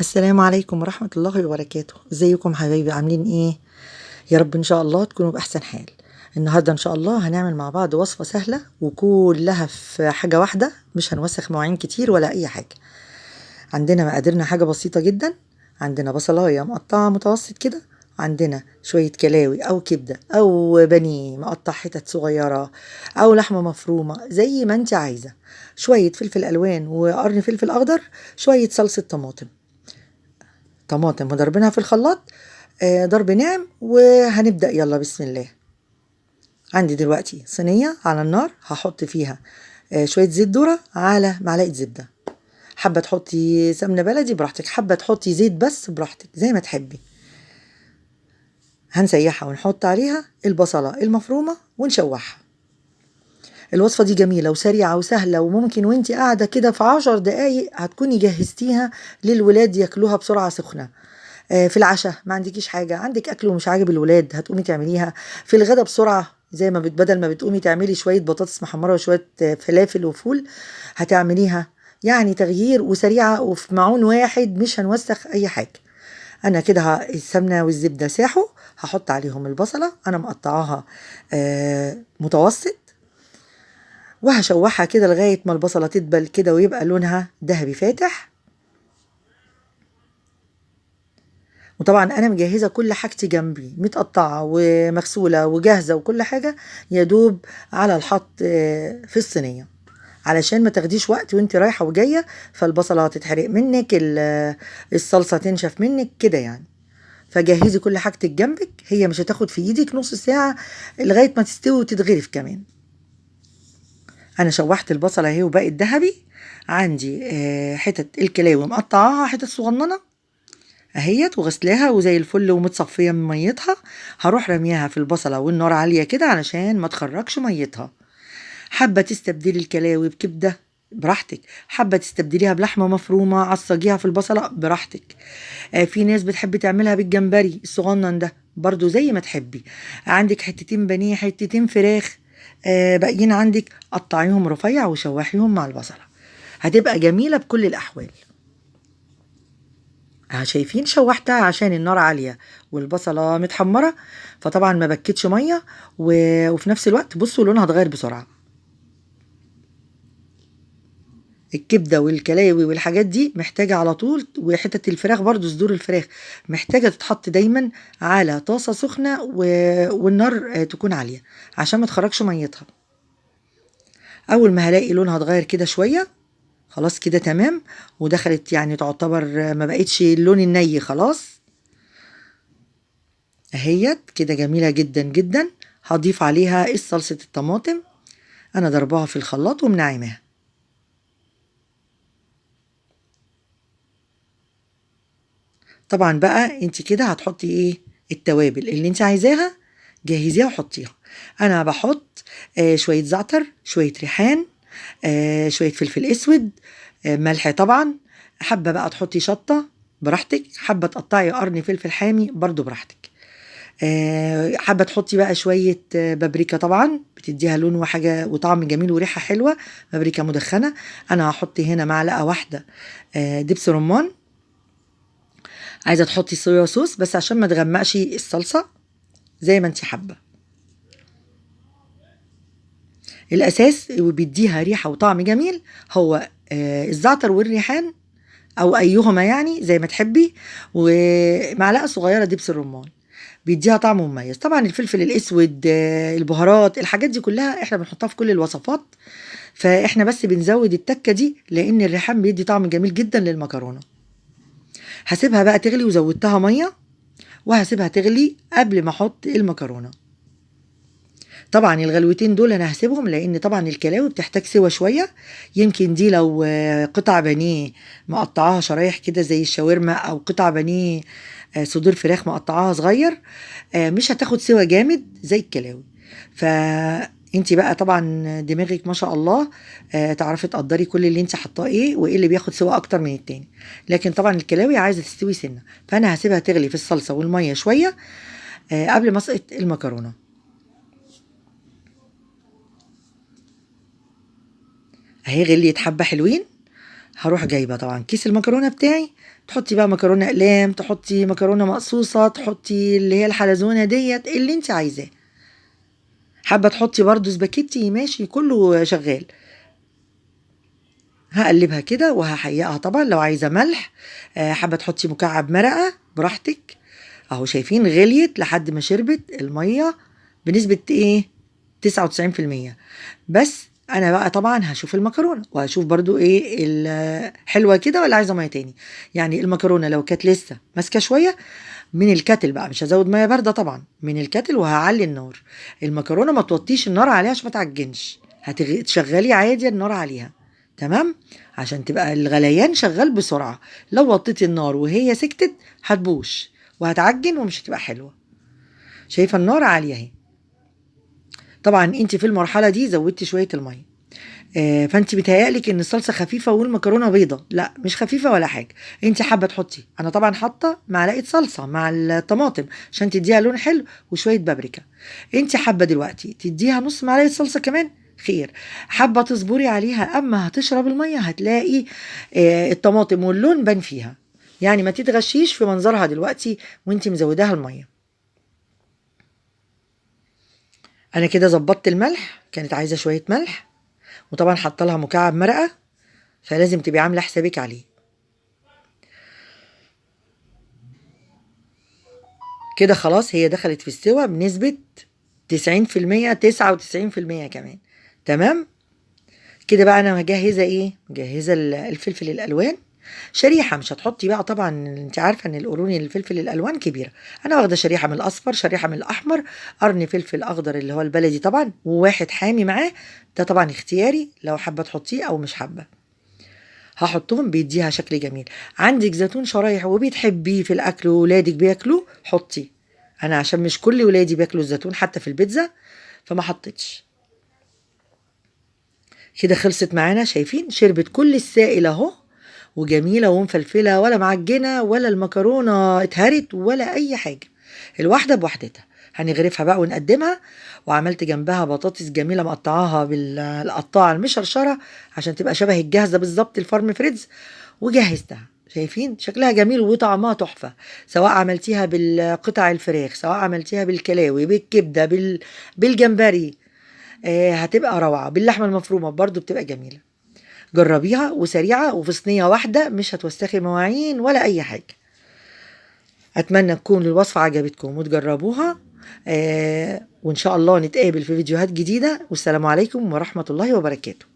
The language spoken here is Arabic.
السلام عليكم ورحمة الله وبركاته. ازيكم حبايبي، عاملين ايه؟ يا رب ان شاء الله تكونوا بأحسن حال. النهاردة ان شاء الله هنعمل مع بعض وصفة سهلة وكلها في حاجة واحدة، مش هنوسخ مواعين كتير ولا اي حاجة. عندنا مقاديرنا حاجة بسيطة جدا. عندنا بصلاية مقطعة متوسط كده، عندنا شوية كلاوي او كبدة او بانيه مقطع حتت صغيرة، او لحمة مفرومة زي ما انت عايزة، شوية فلفل الوان وقرن فلفل اخضر، شوية صلصة طماطم وضربينها في الخلاط، ضرب ناعم. وهنبدأ، يلا بسم الله. عندي دلوقتي صينية على النار، هحط فيها شوية زيت ذرة على معلقة زبدة. حابة تحطي سمنة بلدي براحتك، حابة تحطي زيت بس براحتك زي ما تحبي. هنسيحها ونحط عليها البصلة المفرومة ونشوحها. الوصفة دي جميلة وسريعة وسهلة، وممكن وانتي قاعدة كده في 10 دقايق هتكوني جهزتيها للولاد ياكلوها بسرعة سخنة. في العشاء ما عندكيش حاجة، عندك أكل ومش عاجب الولاد، هتقومي تعمليها. في الغدا بسرعة، زي ما بدل ما بتقومي تعملي شوية بطاطس محمرة وشوية فلافل وفول، هتعمليها. يعني تغيير وسريعة وفي معون واحد، مش هنوسخ أي حاجة. أنا كده السمنة والزبدة ساحوا، هحط عليهم البصلة أنا مقطعاها متوسط، وهشوحها كده لغاية ما البصلة تدبل كده ويبقى لونها ذهبي فاتح. وطبعا انا مجهزه كل حاجتي جنبي متقطعه ومغسوله وجاهزه وكل حاجه، يا دوب على الحط في الصينيه، علشان ما تاخديش وقت وانت رايحه وجايه، فالبصله هتتحرق منك، الصلصه تنشف منك كده يعني. فجهزي كل حاجتك جنبك، هي مش هتاخد في ايدك نص ساعه لغايه ما تستوي وتتغرف كمان. انا شوحت البصله اهي وبقت ذهبي. عندي حتت الكلاوي مقطعاها حتت صغننه اهيت، وغسلاها وزي الفل ومتصفيه من ميتها. هروح رميها في البصله والنار عاليه كده علشان ما تخرجش ميتها. حابه تستبدلي الكلاوي بكبده براحتك، حابه تستبدليها بلحمه مفرومه عصجيها في البصله براحتك. في ناس بتحب تعملها بالجمبري الصغنن ده، برضو زي ما تحبي. عندك حتتين بانيه حتتين فراخ باقيين عندك، قطعيهم رفيع وشوحيهم مع البصله، هتبقى جميله بكل الاحوال. شايفين شوحتها عشان النار عالية والبصلة متحمرة، فطبعا ما بكتش مية وفي نفس الوقت بصوا لونها اتغير بسرعة. الكبدة والكلاوي والحاجات دي محتاجة على طول، وحتة الفراخ برضو صدور الفراخ محتاجة تتحط دايما على طاسة سخنة والنار تكون عالية عشان ما تخرجش ميتها. أول ما هلاقي لونها اتغير كده شوية، خلاص كده تمام، ودخلت يعني تعتبر ما بقتش اللون الني خلاص اهيت كده، جميلة جدا جدا. هضيف عليها صلصة الطماطم، انا ضربها في الخلاط ومنعماها. طبعا بقى انت كده هتحطي ايه؟ التوابل اللي انت عايزاها جهزيها وحطيها. انا بحط شوية زعتر، شوية ريحان، شوية فلفل اسود، ملح طبعا. حابة بقى تحطي شطة براحتك، حابة تقطعي قرن فلفل حامي برضو براحتك. حابة تحطي بقى شوية بابريكا، طبعا بتديها لون وحاجة وطعم جميل وريحة حلوة، بابريكا مدخنة. أنا هحط هنا معلقة واحدة دبس رمان. عايزة تحطي صويا صوص بس عشان ما تغمقش الصلصة، زي ما انت حابة. الأساس وبيديها ريحة وطعم جميل هو الزعتر والريحان، أو أيهما يعني زي ما تحبي، ومعلقة صغيرة دبس الرمان بيديها طعم مميز. طبعا الفلفل الاسود، البهارات، الحاجات دي كلها احنا بنحطها في كل الوصفات، فاحنا بس بنزود التكه دي لان الريحان بيدي طعم جميل جدا للمكرونه. هسيبها بقى تغلي وزودتها ميه، وهسيبها تغلي قبل ما احط المكرونه. طبعا الغلوتين دول انا هسيبهم لان طبعا الكلاوي بتحتاج سوا شويه. يمكن دي لو قطع بانيه مقطعاها شرايح كده زي الشاورما، او قطع بانيه صدور فراخ مقطعاها صغير، مش هتاخد سوا جامد زي الكلاوي. فانتي بقى طبعا دماغك ما شاء الله، تعرفي تقدري كل اللي انت حطاه ايه وايه اللي بياخد سوا اكتر من التاني. لكن طبعا الكلاوي عايزه تستوي سنه، فانا هسيبها تغلي في الصلصه والميه شويه قبل ما اسقط المكرونه. اهي غليت حبه حلوين، هروح جايبه طبعا كيس المكرونه بتاعي. تحطي بقى مكرونه اقلام، تحطي مكرونه مقصوصه، تحطي اللي هي الحلزونه ديت اللي انت عايزاه. حابه تحطي برضو سباكيتي ماشي، كله شغال. هقلبها كده وهحيقها طبعا. لو عايزه ملح، حابه تحطي مكعب مرقه براحتك. اهو شايفين غليت لحد ما شربت الميه بنسبه ايه 99%. بس انا بقى طبعا هشوف المكرونه وهشوف برضو ايه حلوه كده ولا عايزه ميه تاني. يعني المكرونه لو كانت لسه ماسكه شويه من الكاتل بقى، مش هزود ميه بارده طبعا، من الكاتل وهعلي النار. المكرونه ما توطيش النار عليها عشان ما تعجنش، هتشغلي عادي النار عليها. تمام، عشان تبقى الغليان شغال بسرعه. لو وطيتي النار وهي سكتت هتبوش وهتعجن ومش هتبقى حلوه. شايفه النار عاليه اهي. طبعا انت في المرحله دي زودتي شويه الميه، فانت بيتهيألك ان الصلصه خفيفه والمكرونه بيضه. لا مش خفيفه ولا حاجه. انت حابه تحطي، انا طبعا حاطه معلقه صلصه مع الطماطم عشان تديها لون حلو وشويه بابريكا. انت حابه دلوقتي تديها نص معلقه صلصه كمان، خير. حابه تصبري عليها اما هتشرب الميه هتلاقي الطماطم واللون بان فيها. يعني ما تتغشيش في منظرها دلوقتي وانت مزوداها الميه. انا كده ظبطت الملح، كانت عايزه شويه ملح، وطبعا حاطه لها مكعب مرقه، فلازم تبقي عامله حسابك عليه. كده خلاص هي دخلت في السوا بنسبة 90%، 99% كمان. تمام. كده بقى انا مجهزة ايه، مجهزة الفلفل الالوان. شريحة، مش هتحطي بقى طبعا، انت عارفة ان القرون الفلفل الالوان كبيرة. انا واخدة شريحة من الاصفر، شريحة من الاحمر، قرن فلفل اخضر اللي هو البلدي طبعا، وواحد حامي معاه. ده طبعا اختياري لو حابة تحطيه او مش حابة. هحطهم بيديها شكل جميل. عندك زيتون شرايح وبتحبيه في الاكل وولادك بياكلوه حطي. انا عشان مش كل ولادي بياكلوا الزيتون حتى في البيتزا فما حطيتش. كده خلصت معانا، شايفين شربت كل السائل اهو، وجميله ومفلفله ولا معجنه ولا المكرونه اتهرت ولا اي حاجه. الواحده بوحدتها. هنغرفها بقى ونقدمها. وعملت جنبها بطاطس جميله مقطعاها بالقطاعه المشرشره عشان تبقى شبه الجاهزه بالظبط الفارم فريدز. وجهزتها، شايفين شكلها جميل وطعمها تحفه. سواء عملتيها بالقطع الفراخ، سواء عملتيها بالكلاوي، بالكبده، بالجمبري، هتبقى روعه. باللحمه المفرومه برضو بتبقى جميله. جربيها وسريعه وفي صينيه واحده، مش هتوسخي مواعين ولا اي حاجه. اتمنى تكون الوصفه عجبتكم وتجربوها. وان شاء الله نتقابل في فيديوهات جديده، والسلام عليكم ورحمه الله وبركاته.